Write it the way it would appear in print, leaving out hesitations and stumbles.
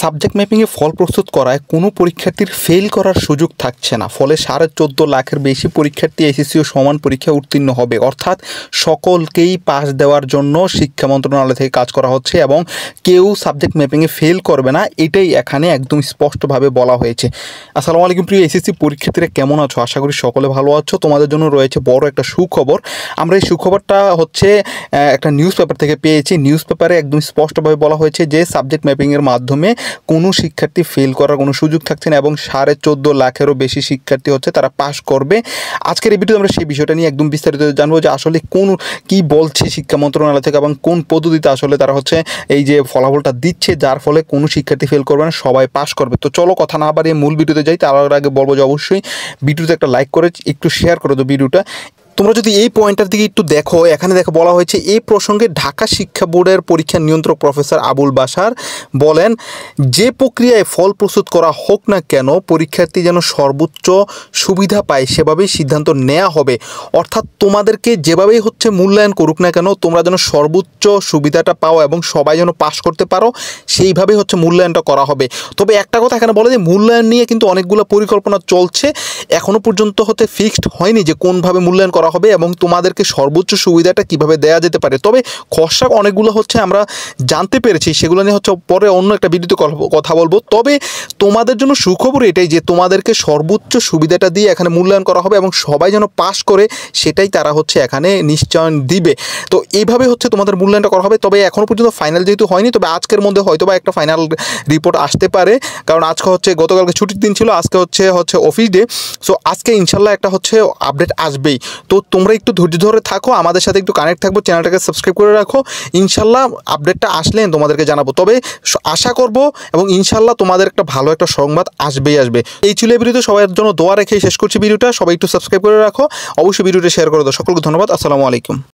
Subject ম্যাপিংয়ে ফল প্রস্তুত করায় কোনো পরীক্ষার্থীর ফেল করার সুযোগ থাকছে না। ফলে 14.5 লাখের বেশি পরীক্ষার্থী এসএসসি ও সমান পরীক্ষায় উত্তীর্ণ হবে। অর্থাৎ সকলকেই পাস দেওয়ার জন্য শিক্ষা মন্ত্রণালয় থেকে কাজ করা হচ্ছে এবং কেউ সাবজেক্ট ম্যাপিংয়ে ফেল করবে না, এটাই এখানে একদম স্পষ্টভাবে বলা হয়েছে। আসসালামু আলাইকুম প্রিয় এসএসসি পরীক্ষার্থীরা, কেমন আছো? আশা করি সকলে ভালো আছো। তোমাদের জন্য রয়েছে বড় একটা সুখবর। আমরা এই সুখবরটা হচ্ছে একটা নিউজ পেপার থেকে পেয়েছি। নিউজ পেপারে একদম স্পষ্টভাবে বলা হয়েছে যে সাবজেক্ট ম্যাপিংয়ের মাধ্যমে কোনো শিক্ষার্থী ফেল করার কোনো সুযোগ থাকছে না এবং 14.5 লাখেরও বেশি শিক্ষার্থী হচ্ছে তারা পাস করবে। আজকের এই ভিডিওতে আমরা সেই বিষয়টা নিয়ে একদম বিস্তারিত জানবো যে আসলে কি বলছে শিক্ষা মন্ত্রণালয় থেকে এবং কোন পদ্ধতিতে আসলে তারা হচ্ছে এই যে ফলাফলটা দিচ্ছে, যার ফলে কোনো শিক্ষার্থী ফেল করবে না, সবাই পাস করবে। তো চলো কথা না বাড়িয়ে মূল ভিডিওতে যাই। তার আগে বলবো যে অবশ্যই ভিডিওতে একটা লাইক করে একটু শেয়ার করে দাও ভিডিওটা। তোমরা যদি এই পয়েন্টটার দিকে একটু দেখো, এখানে বলা হয়েছে এই প্রসঙ্গে ঢাকা শিক্ষা বোর্ডের পরীক্ষা নিয়ন্ত্রক প্রফেসর আবুল বাশার বলেন, যে প্রক্রিয়ায় ফল প্রস্তুত করা হোক না কেন পরীক্ষার্থী যেন সর্বোচ্চ সুবিধা পায় সেভাবেই সিদ্ধান্ত নেওয়া হবে। অর্থাৎ তোমাদেরকে যেভাবেই হচ্ছে মূল্যায়ন করুক না কেন, তোমরা যেন সর্বোচ্চ সুবিধাটা পাও এবং সবাই যেন পাস করতে পারো, সেইভাবেই হচ্ছে মূল্যায়নটা করা হবে। তবে একটা কথা এখানে বলে যে মূল্যায়ন নিয়ে কিন্তু অনেকগুলো পরিকল্পনা চলছে, এখনও পর্যন্ত হচ্ছে ফিক্সড হয়নি যে কোনভাবে মূল্যায়ন করা হবে এবং তোমাদেরকে সর্বোচ্চ সুবিধাটা কিভাবে দেওয়া যেতে পারে। তবে খসড়া অনেকগুলো হচ্ছে আমরা জানতে পেরেছি, সেগুলো নিয়ে হচ্ছে পরে অন্য একটা ভিডিওতে কথা বলবো। তবে তোমাদের জন্য সুখবর এটাই যে তোমাদেরকে সর্বোচ্চ সুবিধাটা দিয়ে এখানে মূল্যায়ন করা হবে এবং সবাই যেন পাস করে সেটাই তারা হচ্ছে এখানে নিশ্চয়ন দিবে। তো এইভাবে হচ্ছে তোমাদের মূল্যায়নটা করা হবে। তবে এখনও পর্যন্ত ফাইনাল যেহেতু হয়নি, তবে আজকের মধ্যে হয়তো বা একটা ফাইনাল রিপোর্ট আসতে পারে, কারণ আজকে হচ্ছে গতকালকে ছুটির দিন ছিল, আজকে হচ্ছে অফিস ডে। সো আজকে ইনশাল্লাহ একটা হচ্ছে আপডেট আসবেই। তো তোমরা একটু ধৈর্য ধরে থাকো, আমাদের সাথে একটু কানেক্ট থাকবো, চ্যানেলটাকে সাবস্ক্রাইব করে রাখো। ইনশাল্লাহ আপডেটটা আসলে তোমাদেরকে জানাবো। তবে আশা করব এবং ইনশাল্লাহ তোমাদের একটা ভালো একটা সংবাদ আসবেই আসবে। এই ছিল এই ভিডিওতে, সবার জন্য দোয়া রেখে শেষ করছি ভিডিওটা। সবাই একটু সাবস্ক্রাইব করে রাখো, অবশ্যই ভিডিওটা শেয়ার করে দাও। সকলকে ধন্যবাদ। আসসালামু আলাইকুম।